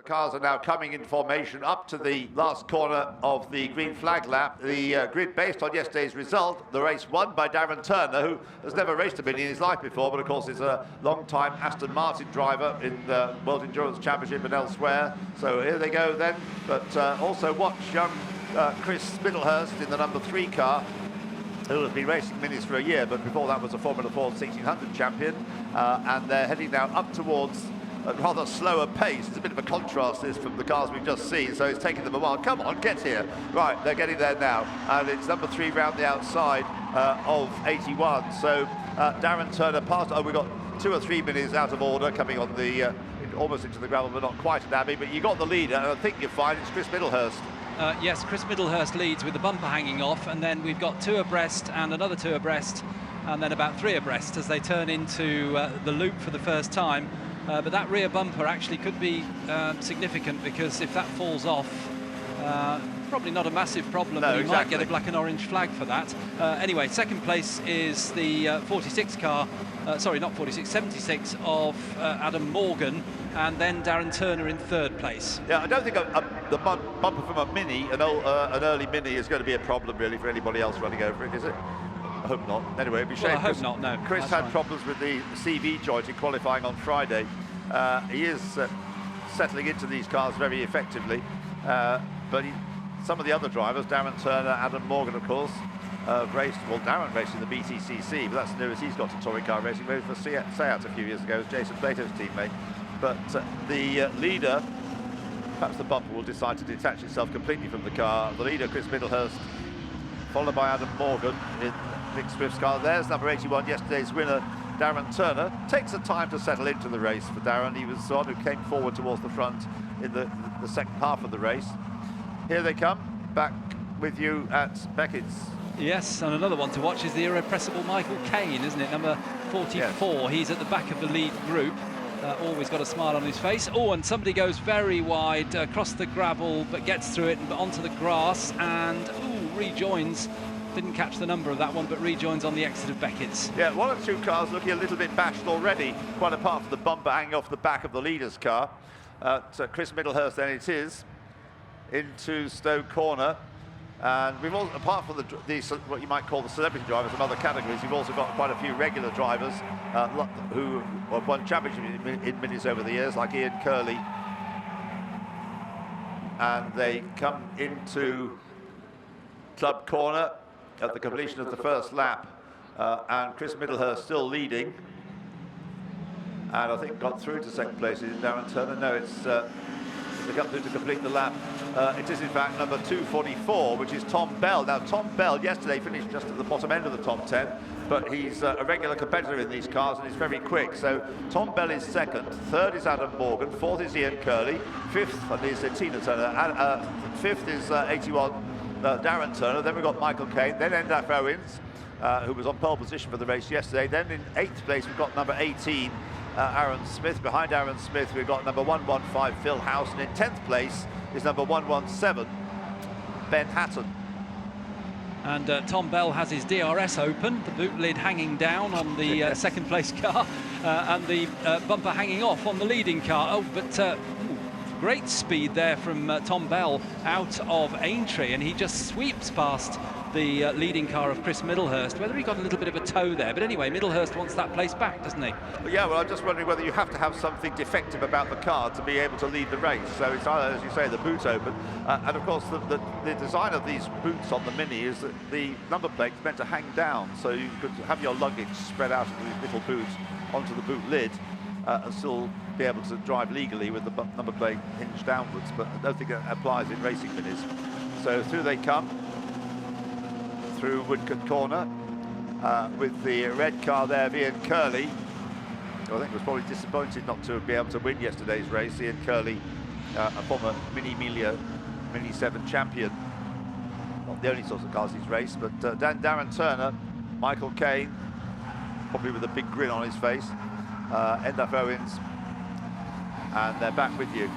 The cars are now coming in formation up to the last corner of the green flag lap. The grid based on yesterday's result, the race won by Darren Turner, who has never raced a Mini in his life before, but of course is a long-time Aston Martin driver in the World Endurance Championship and elsewhere. So here they go then, but also watch young Chris Middlehurst in the number 3 car, who has been racing Minis for a year, but before that was a Formula 4 1600 champion, and they're heading now up towards a rather slower pace. It's a bit of a contrast this from the cars we've just seen, so it's taking them a while. Come on, get here. Right, they're getting there now, and it's number 3 round the outside of 81. So Darren Turner passed. Oh, we've got 2 or 3 Minis out of order coming on the almost into the gravel, but not quite at Abbey. But you got the leader, and I think you'll find it's Chris Middlehurst. Yes, Chris Middlehurst leads with the bumper hanging off, and then we've got 2 abreast and another 2 abreast, and then about 3 abreast as they turn into the loop for the first time. But that rear bumper actually could be significant, because if that falls off, probably not a massive problem, but you might get a black and orange flag for that. Anyway, second place is the 46 car, sorry, not 46, 76 of Adam Morgan, and then Darren Turner in 3rd place. Yeah, I don't think the bumper from a Mini, an early Mini, is going to be a problem really for anybody else running over it, is it? I hope not. Anyway, it'd be shame. Well, I hope not, no. Chris had problems with the CV joint in qualifying on Friday. He is settling into these cars very effectively, but some of the other drivers, Darren Turner, Adam Morgan, of course, raced, well, Darren raced in the BTCC, but that's new as he's got to touring car racing, maybe for Seat a few years ago, as Jason Plato's teammate. But the leader, perhaps the bumper will decide to detach itself completely from the car. The leader, Chris Middlehurst, followed by Adam Morgan in Nick Swift's car. There's number 81, yesterday's winner, Darren Turner. Takes some time to settle into the race for Darren. He was the one who came forward towards the front in the second half of the race. Here they come, back with you at Beckett's. Yes, and another one to watch is the irrepressible Michael Caine, isn't it? Number 44. Yes. He's at the back of the lead group. Always got a smile on his face. Oh, and somebody goes very wide across the gravel, but gets through it and onto the grass, and rejoins. Didn't catch the number of that one, but rejoins on the exit of Beckett's. Yeah, 1 or 2 cars looking a little bit bashed already, quite apart from the bumper hanging off the back of the leader's car. So Chris Middlehurst then it is, into Stowe Corner. And we've also, apart from the what you might call the celebrity drivers and other categories, we've also got quite a few regular drivers who have won championships in Minis over the years, like Ian Curley. And they come into Club Corner at the completion of the first lap, and Chris Middlehurst still leading, and I think got through to second place. Is it Darren Turner? No, it's they come through to complete the lap. It is in fact number 244, which is Tom Bell. Now Tom Bell yesterday finished just at the bottom end of the top 10, but he's a regular competitor in these cars and he's very quick. So Tom Bell is second, 3rd is Adam Morgan, 4th is Ian Curley, 5th is Tina Turner, 5th is 81 Darren Turner. Then we've got Michael Caine, then Endaf Owens, who was on pole position for the race yesterday. Then in 8th place we've got number 18, Aaron Smith. Behind Aaron Smith we've got number 115 Phil House, and in 10th place is number 117 Ben Hatton. And Tom Bell has his DRS open, the boot lid hanging down on the second place car, and the bumper hanging off on the leading car. Oh, but great speed there from Tom Bell out of Aintree, and he just sweeps past the leading car of Chris Middlehurst. Whether he got a little bit of a toe there, but anyway, Middlehurst wants that place back, doesn't he? Yeah, well, I'm just wondering whether you have to have something defective about the car to be able to lead the race. So it's either, as you say, the boot open, and of course the design of these boots on the Mini is that the number plate is meant to hang down, so you could have your luggage spread out into these little boots onto the boot lid, and still be able to drive legally with the number plate hinged downwards, but I don't think it applies in racing Minis. So through they come, through Woodcote Corner, with the red car there of Ian Curley, who I think was probably disappointed not to be able to win yesterday's race. Ian Curley, a former Mini Emilia Mini 7 champion. Not the only sorts of cars he's raced, but Darren Turner, Michael Caine, probably with a big grin on his face, Endaf Owens, and they're back with you.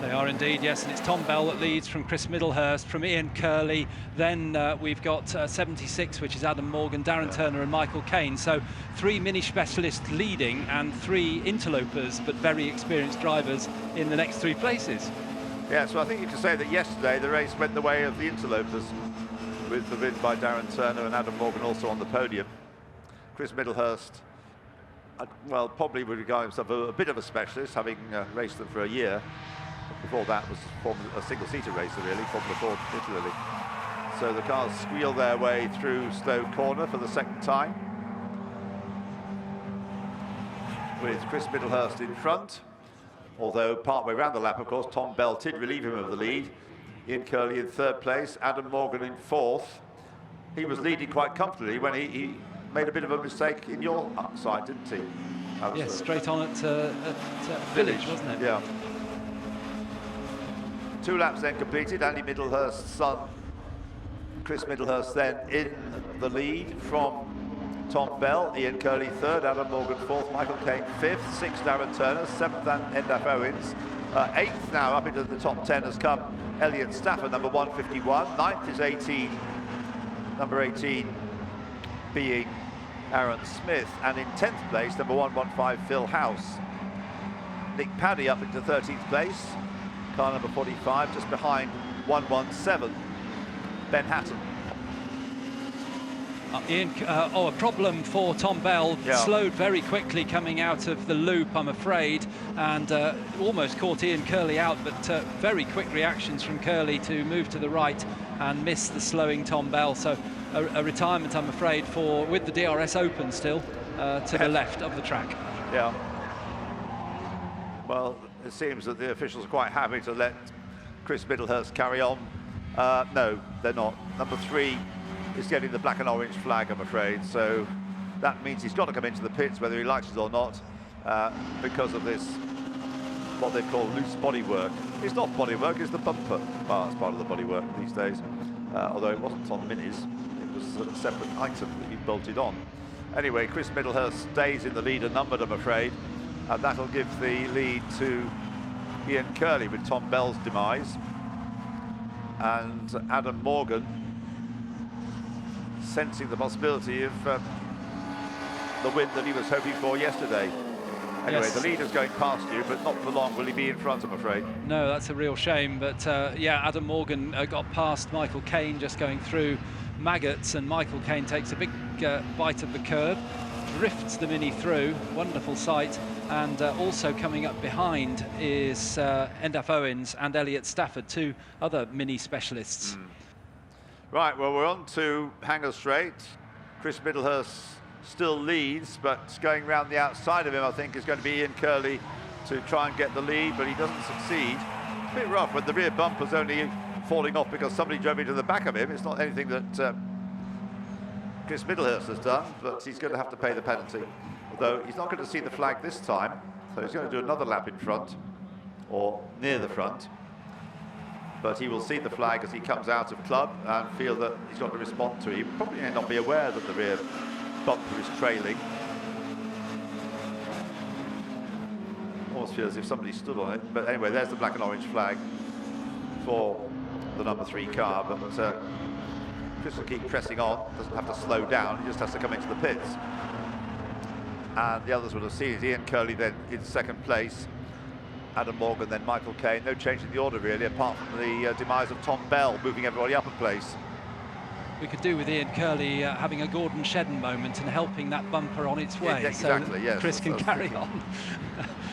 They are indeed, yes, and it's Tom Bell that leads from Chris Middlehurst, from Ian Curley. Then we've got 76, which is Adam Morgan, Darren Turner and Michael Caine. So 3 mini specialists leading and 3 interlopers, but very experienced drivers in the next 3 places. Yeah, so I think you can say that yesterday the race went the way of the interlopers, with the win by Darren Turner and Adam Morgan also on the podium. Chris Middlehurst, well, probably would regard himself a bit of a specialist, having raced them for a year. Before that was a single-seater racer, really, Formula 4 particularly. So the cars squeal their way through Slow Corner for the second time, with Chris Middlehurst in front. Although partway around the lap, of course, Tom Bell did relieve him of the lead. Ian Curley in 3rd place, Adam Morgan in 4th. He was leading quite comfortably when he made a bit of a mistake in your side, didn't he? Yes, straight on at Village, wasn't it? Yeah. 2 laps then completed. Andy Middlehurst's son, Chris Middlehurst, then in the lead from Tom Bell. Ian Curley 3rd, Adam Morgan 4th, Michael Caine 5th, 6th Darren Turner, 7th Endaf Owens. 8th now up into the top 10 has come Elliot Stafford, number 151. 9th is 18, number 18 being Aaron Smith. And in 10th place, number 115, Phil House. Nick Paddy up into 13th place. Car number 45, just behind 117, Ben Hatton. A problem for Tom Bell. Yeah. Slowed very quickly coming out of the loop, I'm afraid, and almost caught Ian Curley out, but very quick reactions from Curley to move to the right and miss the slowing Tom Bell. So a retirement, I'm afraid, with the DRS open still to the left of the track. Yeah. Well, it seems that the officials are quite happy to let Chris Middlehurst carry on. No, they're not. Number 3 is getting the black and orange flag, I'm afraid. So that means he's got to come into the pits, whether he likes it or not, because of this, what they call loose bodywork. It's not bodywork, it's the bumper. Well, it's part of the bodywork these days. Although it wasn't on minis, it was a separate item that you bolted on. Anyway, Chris Middlehurst stays in the lead, numbered, I'm afraid. And that'll give the lead to Ian Curley with Tom Bell's demise. And Adam Morgan sensing the possibility of the win that he was hoping for yesterday. Anyway, yes. The leader's going past you, but not for long will he be in front, I'm afraid. No, that's a real shame. But yeah, Adam Morgan got past Michael Caine just going through Maggots, and Michael Caine takes a big bite of the curb, drifts the Mini through, wonderful sight. And also coming up behind is Endaf Owens and Elliot Stafford, 2 other Mini specialists. Right, well, we're on to Hanger Straight. Chris Middlehurst still leads, but going round the outside of him, I think, is going to be Ian Curley to try and get the lead, but he doesn't succeed. It's a bit rough when the rear bumper's only falling off because somebody drove into the back of him. It's not anything that Chris Middlehurst has done, but he's going to have to pay the penalty. Although he's not going to see the flag this time, so he's going to do another lap in front, or near the front. But he will see the flag as he comes out of club and feel that he's got to respond to it. He probably may not be aware that the rear bumper is trailing. Almost feels as if somebody stood on it. But anyway, there's the black and orange flag for the number 3 car. But Chris will keep pressing on, doesn't have to slow down, he just has to come into the pits. And the others would have seen it. Ian Curley then in 2nd place, Adam Morgan, then Michael Caine. No change in the order really, apart from the demise of Tom Bell, moving everybody up a place. We could do with Ian Curley having a Gordon Shedden moment and helping that bumper on its way, yeah, exactly, so yes, Chris can carry on.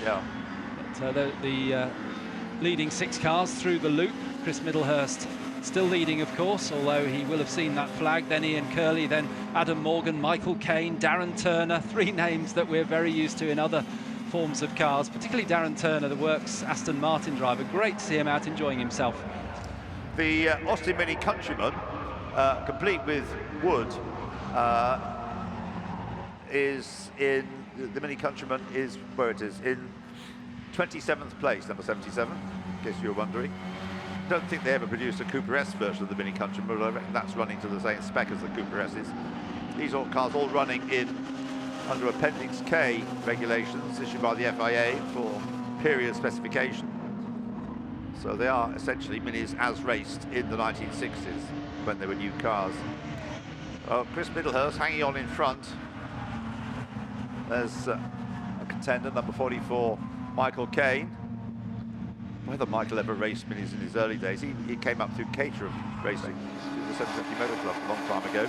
Yeah. But, the leading 6 cars through the loop. Chris Middlehurst still leading, of course, although he will have seen that flag. Then Ian Curley, then Adam Morgan, Michael Caine, Darren Turner, 3 names that we're very used to in other forms of cars, particularly Darren Turner, the Works Aston Martin driver. Great to see him out enjoying himself. The Austin Mini Countryman, complete with Wood, is in, the Mini Countryman is where it is, in 27th place, number 77, in case you were wondering. I don't think they ever produced a Cooper S version of the Mini Countryman, but I reckon that's running to the same spec as the Cooper S's. These all cars all running in under Appendix K regulations issued by the FIA for period specification. So they are essentially minis as raced in the 1960s when they were new cars. Chris Middlehurst hanging on in front. There's a contender, number 44, Michael Caine. Whether Michael ever raced minis in his early days, he came up through Caterham racing, through the 750 Motor Club a long time ago.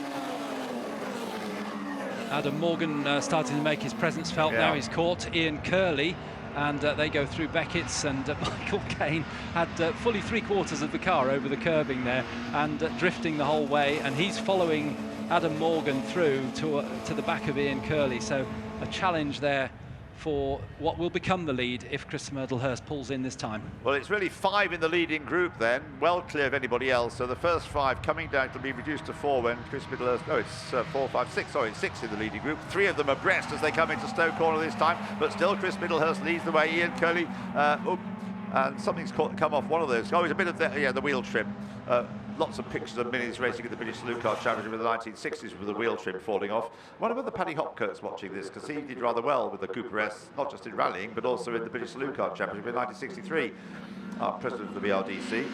Adam Morgan starting to make his presence felt. Now he's caught Ian Curley, and they go through Beckett's, and Michael Caine had fully 3/4 of the car over the curbing there, and drifting the whole way, and he's following Adam Morgan through to the back of Ian Curley. So a challenge there for what will become the lead if Chris Middlehurst pulls in this time. Well, it's really 5 in the leading group then, well clear of anybody else. So the first 5 coming down to be reduced to 4 when Chris Middlehurst, no, it's 4, 5, 6, sorry, 6 in the leading group. 3 of them abreast as they come into Stowe Corner this time, but still Chris Middlehurst leads the way. Ian Curley, and something's come off one of those. Oh, it's a bit of the wheel trim. Lots of pictures of minis racing at the British Salute Car Championship in the 1960s with the wheel trim falling off. What about the Paddy Hopkirk's watching this? Because he did rather well with the Cooper S, not just in rallying, but also in the British Salute Car Championship in 1963. President of the BRDC.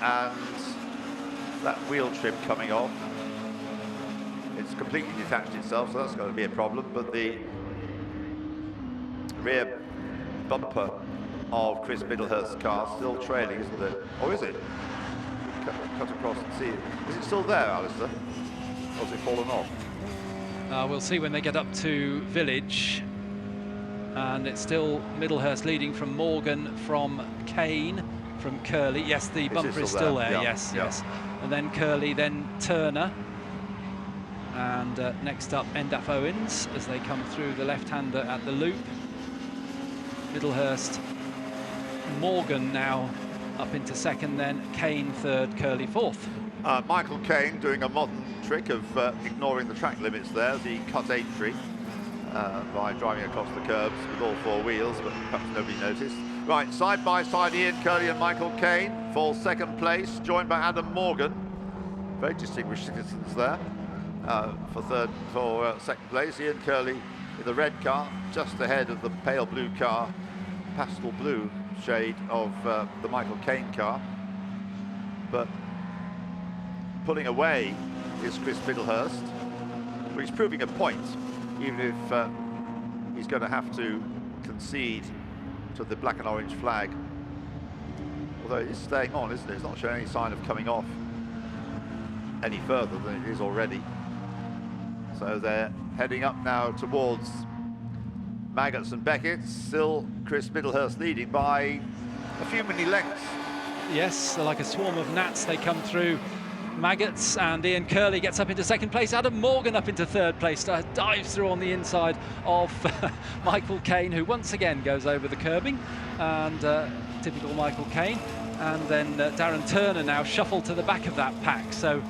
And that wheel trim coming off. It's completely detached itself, so that's going to be a problem. But the rear bumper of Chris Middlehurst's car still trailing, isn't it? Or is it? Cut across and see it. Is it still there, Alistair? Or has it fallen off? We'll see when they get up to Village. And it's still Middlehurst leading from Morgan, from Caine, from Curley. Yes, the bumper is still there. Yeah. Yes. And then Curley, then Turner. And next up, Endaf Owens as they come through the left-hander at the loop. Middlehurst, Morgan now up into second, then Caine third, Curley fourth. Michael Caine doing a modern trick of ignoring the track limits there, the cut entry, by driving across the curbs with all 4 wheels, but perhaps nobody noticed. Right, side by side, Ian Curley and Michael Caine fall second place, joined by Adam Morgan. Very distinguished citizens there for second place. Ian Curley in the red car, just ahead of the pale blue car, pastel blue shade of the Michael Caine car. But pulling away is Chris Middlehurst, but he's proving a point, even if he's going to have to concede to the black and orange flag. Although it's staying on, isn't it? It's not showing any sign of coming off any further than it is already. So they're heading up now towards Maggots and Beckett. Still Chris Middlehurst leading by a few mini lengths. Yes, they're like a swarm of gnats. They come through Maggots, and Ian Curley gets up into second place. Adam Morgan up into third place, dives through on the inside of Michael Caine, who once again goes over the curbing, and typical Michael Caine. And then Darren Turner now shuffled to the back of that pack, so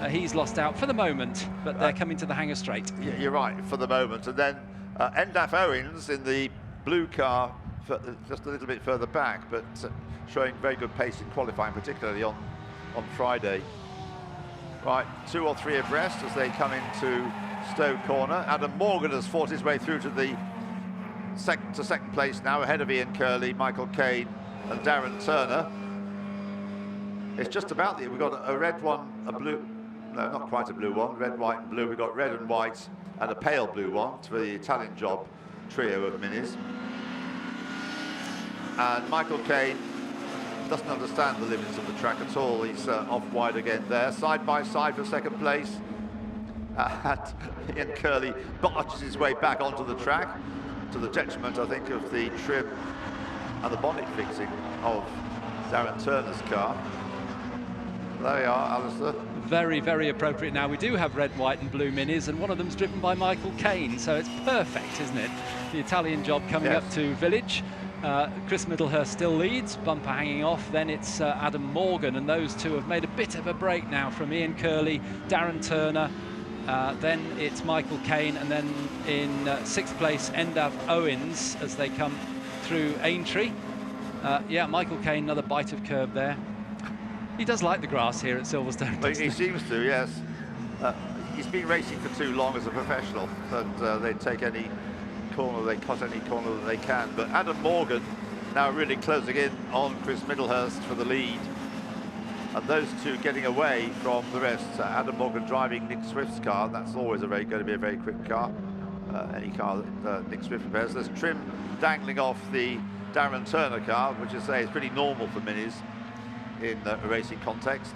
he's lost out for the moment, but they're coming to the hangar straight. Yeah, you're right, for the moment. And then Endaf Owens in the blue car, just a little bit further back, but showing very good pace in qualifying, particularly on Friday. Right, 2 or 3 abreast as they come into Stowe Corner. Adam Morgan has fought his way through to second place now, ahead of Ian Curley, Michael Caine and Darren Turner. It's just about we've got a red one, a blue, no, not quite a blue one, red, white and blue. We've got red and white and a pale blue one for the Italian job trio of minis. And Michael Caine doesn't understand the limits of the track at all. He's off wide again there, side by side for second place. And Ian Curley barges his way back onto the track, to the detriment, I think, of the trim and the bonnet fixing of Darren Turner's car. There we are, Alistair. Very, very appropriate now. We do have red, white and blue minis, and one of them's driven by Michael Caine, so it's perfect, isn't it? The Italian job coming up to Village. Chris Middlehurst still leads, bumper hanging off, then it's Adam Morgan, and those two have made a bit of a break now from Ian Curley, Darren Turner, then it's Michael Caine, and then in 6th place Endaf Owens as they come through Aintree. Yeah, Michael Caine, another bite of curb there. He does like the grass here at Silverstone. Well, he seems to, yes. He's been racing for too long as a professional, that they take any corner, they cut any corner that they can. But Adam Morgan now really closing in on Chris Middlehurst for the lead. And those two getting away from the rest. Adam Morgan driving Nick Swift's car. That's always going to be a very quick car. Any car that Nick Swift prepares. There's Trim dangling off the Darren Turner car, which I say is pretty normal for minis in a racing context.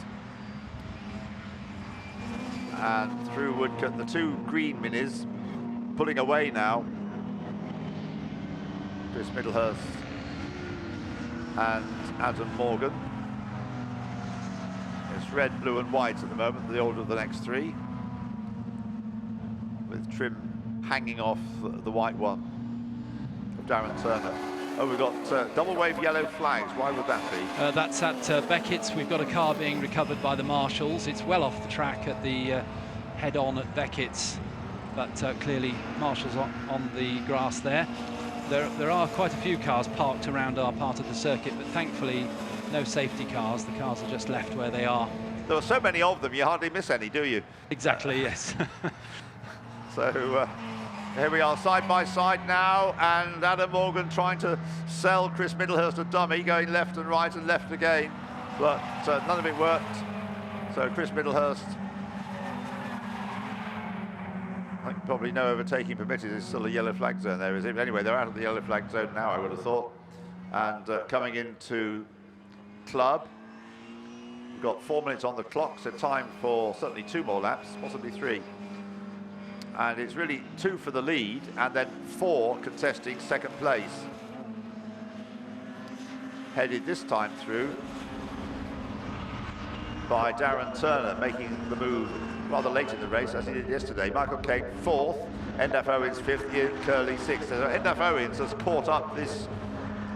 And through Woodcut, the two green minis pulling away now. Chris Middlehurst and Adam Morgan. It's red, blue and white at the moment, the order of the next three, with Trim hanging off the white one of Darren Turner. Oh, we've got double wave yellow flags. Why would that be? That's at Beckett's. We've got a car being recovered by the marshals. It's well off the track at the head-on at Beckett's, but clearly marshals on the grass there. There are quite a few cars parked around our part of the circuit, but thankfully no safety cars. The cars are just left where they are. There are so many of them, you hardly miss any, do you? Exactly, yes. So here we are side by side now, and Adam Morgan trying to sell Chris Middlehurst a dummy, going left and right and left again, but none of it worked. So Chris Middlehurst, I think probably no overtaking permitted. There's still a yellow flag zone there, is it? Anyway, they're out of the yellow flag zone now, I would have thought. And coming into club, we've got 4 minutes on the clock, so time for certainly 2 more laps, possibly 3. And it's really 2 for the lead, and then 4 contesting second place. Headed this time through by Darren Turner, making the move rather late in the race, as he did yesterday. Michael Caine 4th, Endaf Owens 5th, Ian Curley 6th. So Endaf Owens has caught up this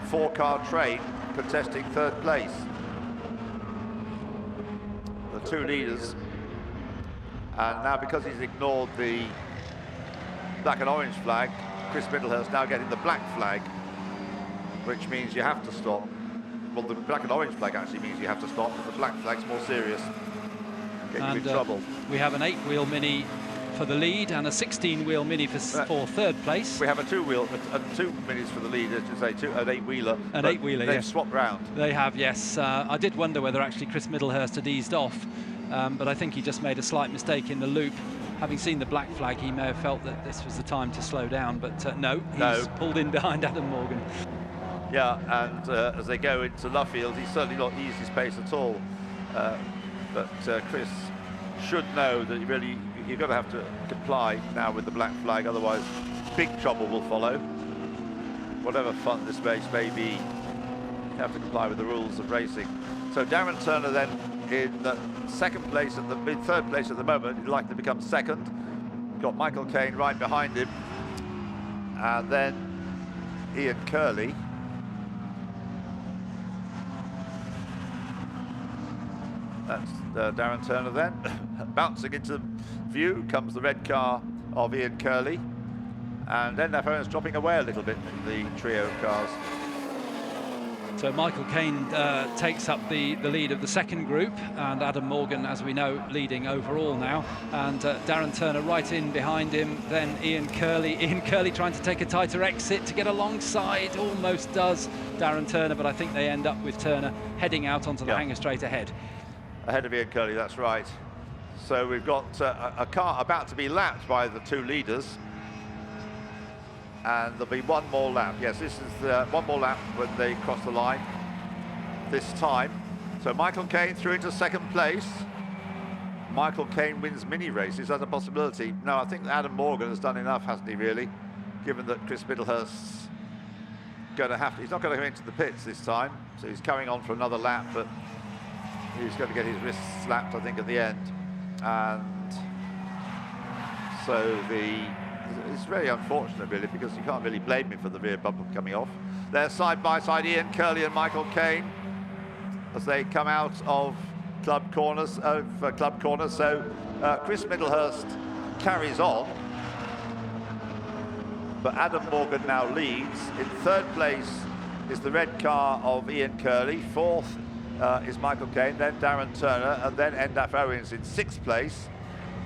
4-car train, contesting 3rd place. The 2 leaders, and now because he's ignored the black and orange flag, Chris Middlehurst now getting the black flag, which means you have to stop. Well, the black and orange flag actually means you have to stop, but the black flag's more serious. Get you in trouble. We have an 8-wheel Mini for the lead and a 16-wheel Mini for 3rd place. We have a 2-wheel, 2 minis for the lead, as you say, an 8-wheeler. An 8-wheeler, they've yes. swapped round. They have, yes. I did wonder whether actually Chris Middlehurst had eased off, but I think he just made a slight mistake in the loop. Having seen the black flag, he may have felt that this was the time to slow down, but no, he's pulled in behind Adam Morgan. Yeah, and as they go into Luffield, he's certainly not eased his pace at all. But Chris should know that you're going to have to comply now with the black flag, otherwise big trouble will follow. Whatever fun this race may be, you have to comply with the rules of racing. So Darren Turner then in 2nd place, at the 3rd place at the moment, he'd likely to become 2nd. Got Michael Caine right behind him, and then Ian Curley. That's Darren Turner then. Bouncing into view comes the red car of Ian Curley, and then Endaf Owens dropping away a little bit in the trio of cars. So Michael Caine takes up the lead of the 2nd group, and Adam Morgan, as we know, leading overall now, and Darren Turner right in behind him, then Ian Curley. Ian Curley trying to take a tighter exit to get alongside, almost does Darren Turner, but I think they end up with Turner heading out onto the hanger straight ahead. Ahead of Ian Curley, that's right. So we've got a car about to be lapped by the 2 leaders, and there'll be 1 more lap. Yes, this is 1 more lap when they cross the line this time. So Michael Caine through into 2nd place. Michael Caine wins mini races. That's a possibility. No, I think Adam Morgan has done enough, hasn't he, really? Given that Chris Middlehurst's going to have to, he's not going to go into the pits this time, so he's carrying on for another lap, but he's going to get his wrists slapped, I think, at the end. And so it's very unfortunate, really, because you can't really blame him for the rear bumper coming off. They're side by side, Ian Curley and Michael Caine, as they come out of club corners. So Chris Middlehurst carries on, but Adam Morgan now leads. In 3rd place is the red car of Ian Curley. 4th is Michael Caine, then Darren Turner, and then Endaf Owens in 6th place.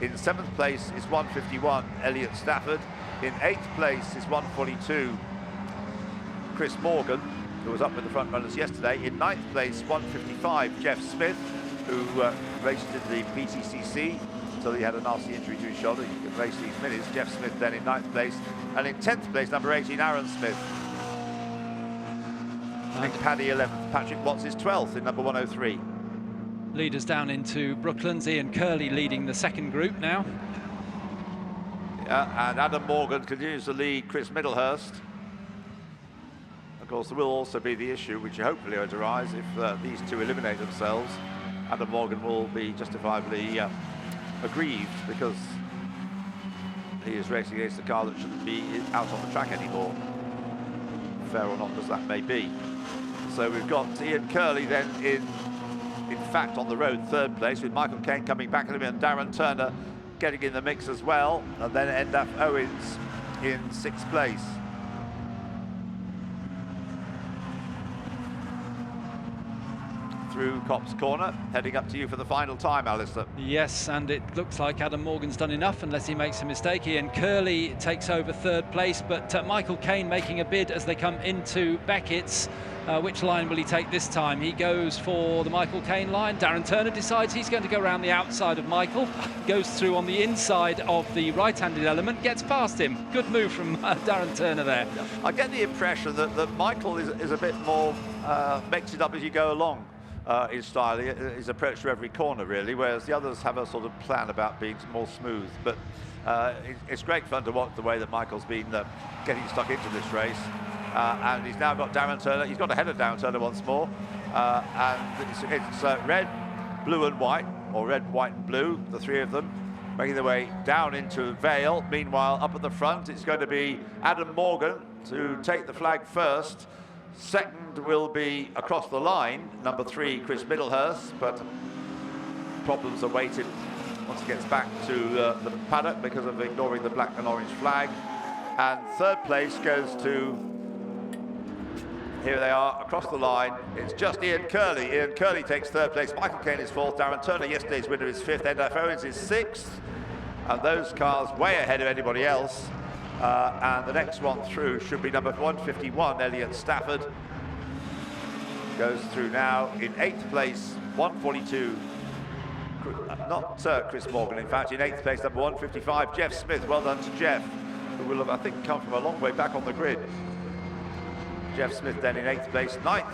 In 7th place is 151, Elliot Stafford. In 8th place is 142, Chris Morgan, who was up with the front runners yesterday. In 9th place, 155, Jeff Smith, who raced in the BTCC until he had a nasty injury to his shoulder. He could race these minutes. Jeff Smith then in 9th place. And in 10th place, number 18, Aaron Smith. Nick Paddy 11th. Patrick Watts is 12th in number 103. Leaders down into Brooklands. Ian Curley leading the second group now. Yeah, and Adam Morgan continues to lead Chris Middlehurst. Of course, there will also be the issue, which hopefully won't arise, if these two eliminate themselves. Adam Morgan will be justifiably aggrieved because he is racing against a car that shouldn't be out on the track anymore, fair or not as that may be. So we've got Ian Curley then in fact on the road, 3rd place, with Michael Caine coming back at him and Darren Turner getting in the mix as well, and then Endaf Owens in 6th place. Through Copse Corner, heading up to you for the final time, Alistair. Yes, and it looks like Adam Morgan's done enough unless he makes a mistake. Ian Curley takes over 3rd place, but Michael Caine making a bid as they come into Beckett's. Which line will he take this time? He goes for the Michael Caine line. Darren Turner decides he's going to go around the outside of Michael, goes through on the inside of the right-handed element, gets past him. Good move from Darren Turner there. I get the impression that Michael is a bit more, makes it up as you go along. His style, his approach to every corner really, whereas the others have a sort of plan about being more smooth. But it's great fun to watch the way that Michael's been getting stuck into this race. And he's now got Darren Turner. He's got ahead of Darren Turner once more. And it's red, blue and white, or red, white and blue, the three of them, making their way down into Vale. Meanwhile, up at the front, it's going to be Adam Morgan to take the flag first. Second will be across the line, number 3, Chris Middlehurst, but problems are waited once he gets back to the paddock because of ignoring the black and orange flag. And 3rd place goes to, here they are, across the line. It's just Ian Curley. Ian Curley takes 3rd place. Michael Caine is 4th. Darren Turner, yesterday's winner, is 5th. Endaf Owens is 6th. And those cars way ahead of anybody else. And the next one through should be number 151, Elliot Stafford. Goes through now in 8th place, 142. Not Chris Morgan, in fact, in 8th place, number 155, Jeff Smith. Well done to Jeff, who will have, I think, come from a long way back on the grid. Jeff Smith then in 8th place, 9th,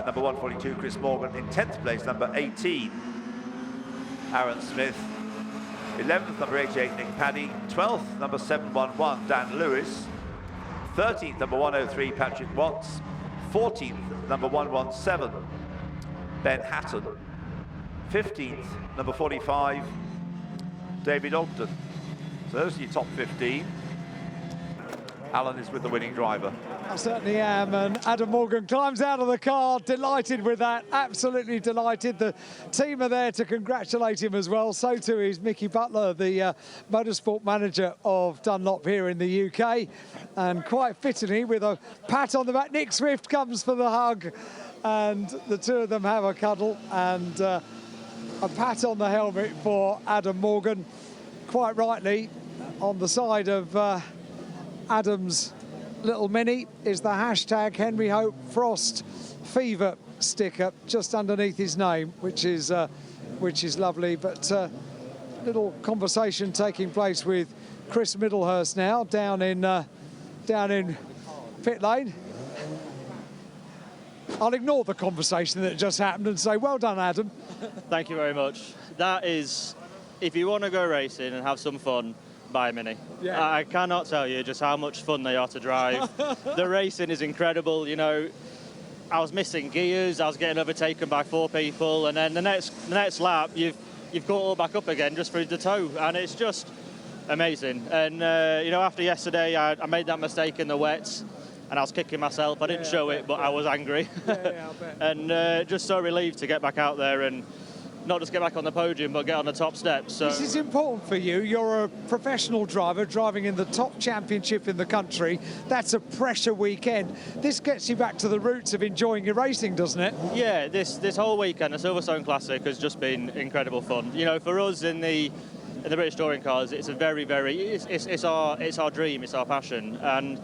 number 142, Chris Morgan. In 10th place, number 18, Aaron Smith. 11th, number 88, Nick Paddy. 12th, number 711, Dan Lewis. 13th, number 103, Patrick Watts. 14th, number 117, Ben Hatton. 15th, number 45, David Ogden. So those are your top 15. Alan is with the winning driver. I certainly am, and Adam Morgan climbs out of the car, delighted with that, absolutely delighted. The team are there to congratulate him as well. So too is Mickey Butler, the motorsport manager of Dunlop here in the UK. And quite fittingly, with a pat on the back, Nick Swift comes for the hug, and the two of them have a cuddle, and a pat on the helmet for Adam Morgan. Quite rightly, on the side of Adam's little mini is the hashtag Henry Hope Frost Fever sticker just underneath his name, which is lovely. But little conversation taking place with Chris Middlehurst now down in pit lane. I'll ignore the conversation that just happened and say, well done, Adam. Thank you very much. That is, if you want to go racing and have some fun, buy a Mini. Yeah. I cannot tell you just how much fun they are to drive. The racing is incredible. You know, I was missing gears, I was getting overtaken by 4 people, and then the next lap you've got all back up again just through the toe, and it's just amazing. And you know, after yesterday I made that mistake in the wets and I was kicking myself. I didn't show it, but I was angry. Yeah, I bet. And just so relieved to get back out there and not just get back on the podium, but get on the top steps. So this is important for you. You're a professional driver driving in the top championship in the country. That's a pressure weekend. This gets you back to the roots of enjoying your racing, doesn't it? Yeah, this whole weekend, the Silverstone Classic has just been incredible fun. You know, for us in the British touring cars, it's a very, it's our dream, it's our passion, and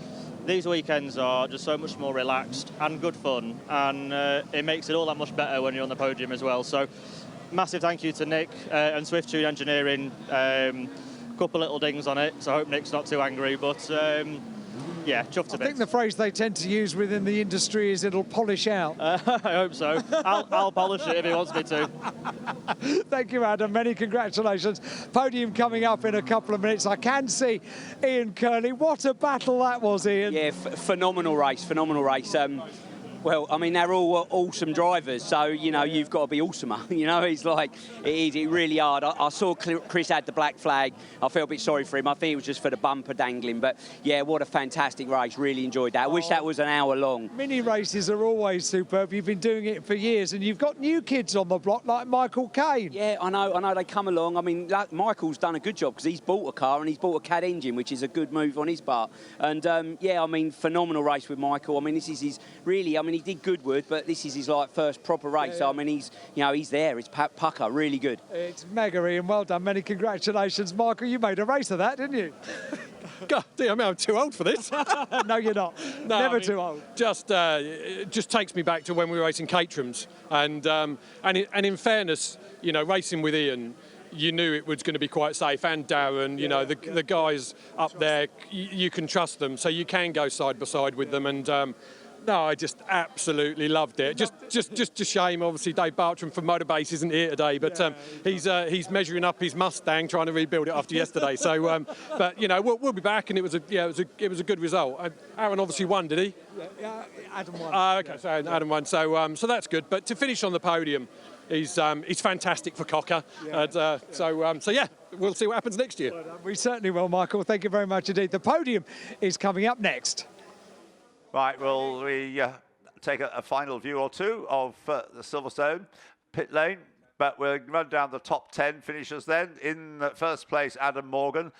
these weekends are just so much more relaxed and good fun, and it makes it all that much better when you're on the podium as well. So massive thank you to Nick and Swift Tune Engineering. Couple little dings on it, so I hope Nick's not too angry, but yeah, chuffed a bit. I think the phrase they tend to use within the industry is it'll polish out. I hope so. I'll polish it if he wants me to. Thank you, Adam. Many congratulations. Podium coming up in a couple of minutes. I can see Ian Curley. What a battle that was, Ian. Yeah, phenomenal race, phenomenal race. Well, I mean, they're all awesome drivers, so, you know, you've got to be awesomer. You know, it's like, it is really hard. I saw Chris had the black flag. I felt a bit sorry for him. I think it was just for the bumper dangling. But, yeah, what a fantastic race. Really enjoyed that. I wish that was an hour long. Mini races are always superb. You've been doing it for years, and you've got new kids on the block like Michael Caine. Yeah, I know. They come along. I mean, Michael's done a good job because he's bought a car and he's bought a CAD engine, which is a good move on his part. And, yeah, I mean, phenomenal race with Michael. I mean, this is his, really, I mean, he did Goodwood, but this is his first proper race. Yeah. So I mean, he's there. It's pucker, really good. It's mega, Ian. Well done. Many congratulations, Michael. You made a race of that, didn't you? God, I mean, I'm too old for this. No, you're not. No, Never I mean, too old. It just takes me back to when we were racing Caterhams, and in fairness, you know, racing with Ian, you knew it was going to be quite safe, and Darren, you know, the guys up there, you can trust them, so you can go side by side with them, and. No, I just absolutely loved it. Just a shame, obviously, Dave Bartram from Motorbase isn't here today, but he's measuring up his Mustang, trying to rebuild it after yesterday. So, but you know, we'll be back, and it was a good result. Aaron obviously won, did he? Yeah, Adam won. Okay, so Adam won. So that's good. But to finish on the podium, he's fantastic for Cocker. Yeah. So yeah, we'll see what happens next year. We certainly will, Michael. Thank you very much indeed. The podium is coming up next. Right, well, we take a final view or two of the Silverstone pit lane, but we'll run down the top 10 finishers then. In first place, Adam Morgan.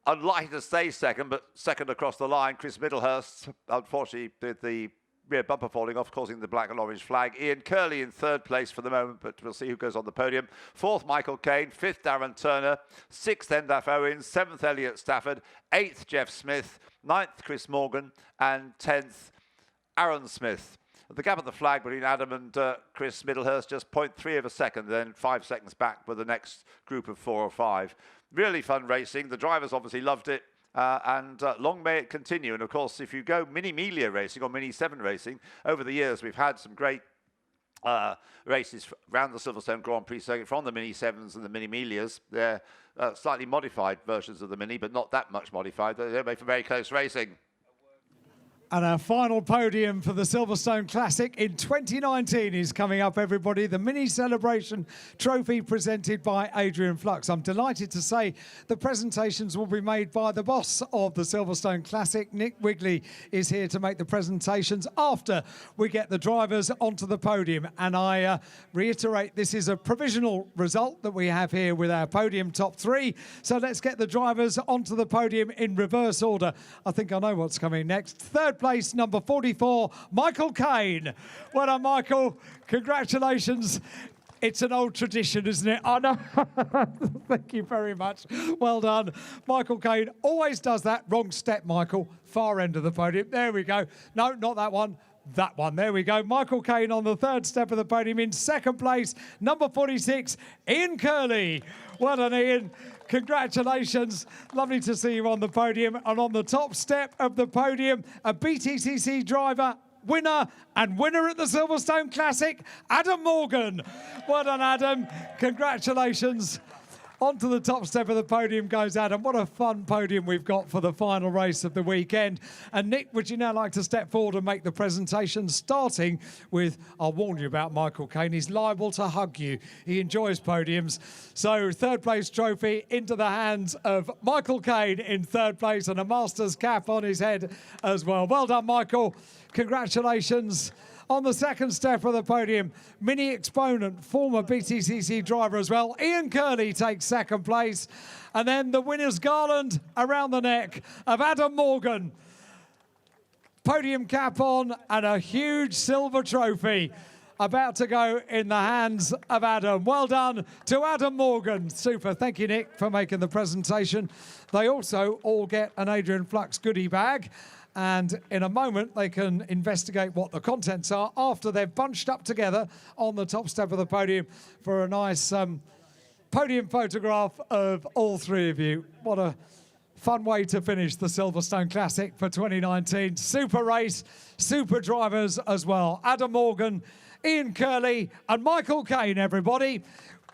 Unlikely to stay second, but second across the line, Chris Middlehurst, unfortunately, with the rear bumper falling off, causing the black and orange flag. Ian Curley in third place for the moment, but we'll see who goes on the podium. Fourth, Michael Caine. Fifth, Darren Turner. Sixth, Endaf Owens. Seventh, Elliot Stafford. Eighth, Jeff Smith. Ninth, Chris Morgan. And 10th, Aaron Smith. The gap at the flag between Adam and Chris Middlehurst, just 0.3 of a second, then 5 seconds back with the next group of 4 or 5. Really fun racing. The drivers obviously loved it. And long may it continue. And of course, if you go Mini Melia racing or Mini 7 racing, over the years we've had some great races around the Silverstone Grand Prix circuit from the Mini 7s and the Mini Melias. They're slightly modified versions of the Mini, but not that much modified. They're made for very close racing. And our final podium for the Silverstone Classic in 2019 is coming up, everybody. The Mini Celebration Trophy presented by Adrian Flux. I'm delighted to say the presentations will be made by the boss of the Silverstone Classic. Nick Wigley is here to make the presentations after we get the drivers onto the podium. And I reiterate, this is a provisional result that we have here with our podium top 3. So let's get the drivers onto the podium in reverse order. I think I know what's coming next. Third place, number 44, Michael Caine. Well done, Michael. Congratulations. It's an old tradition, isn't it? Oh, no. Thank you very much. Well done. Michael Caine always does that. Wrong step, Michael. Far end of the podium. There we go. No, not that one. That one. There we go. Michael Caine on the third step of the podium. In second place, number 46, Ian Curley. Well done, Ian. Congratulations. Lovely to see you on the podium. And on the top step of the podium, a BTCC driver, winner and winner at the Silverstone Classic, Adam Morgan. Well done, Adam. Congratulations. Onto the top step of the podium goes Adam. What a fun podium we've got for the final race of the weekend. And Nick, would you now like to step forward and make the presentation, starting with, I'll warn you about Michael Caine, he's liable to hug you. He enjoys podiums. So third place trophy into the hands of Michael Caine in third place, and a Masters cap on his head as well. Well done, Michael. Congratulations. On the second step of the podium, Mini exponent, former BTCC driver as well, Ian Curley takes second place. And then the winner's garland around the neck of Adam Morgan. Podium cap on and a huge silver trophy about to go in the hands of Adam. Well done to Adam Morgan. Super. Thank you, Nick, for making the presentation. They also all get an Adrian Flux goodie bag. And in a moment, they can investigate what the contents are after they've bunched up together on the top step of the podium for a nice podium photograph of all three of you. What a fun way to finish the Silverstone Classic for 2019. Super race, super drivers as well. Adam Morgan, Ian Curley and Michael Caine, everybody,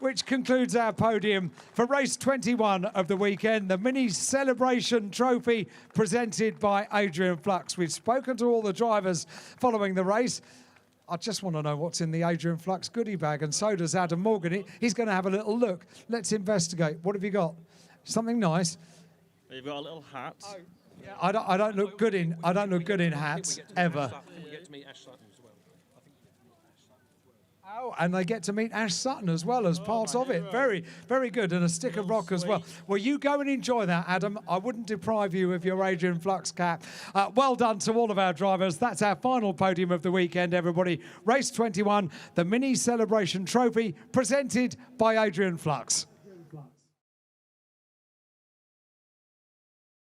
which concludes our podium for race 21 of the weekend, the Mini Celebration Trophy presented by Adrian Flux. We've spoken to all the drivers following the race. I just want to know what's in the Adrian Flux goodie bag, and so does Adam Morgan. He's going to have a little look. Let's investigate. What have you got? Something nice. You've got a little hat. Oh, yeah. I don't look good in hats ever. Oh, and they get to meet Ash Sutton as well as part of it. Very, very good. And a stick of rock as well. Well, you go and enjoy that, Adam. I wouldn't deprive you of your Adrian Flux cap. Well done to all of our drivers. That's our final podium of the weekend, everybody. Race 21, the Mini Celebration Trophy, presented by Adrian Flux.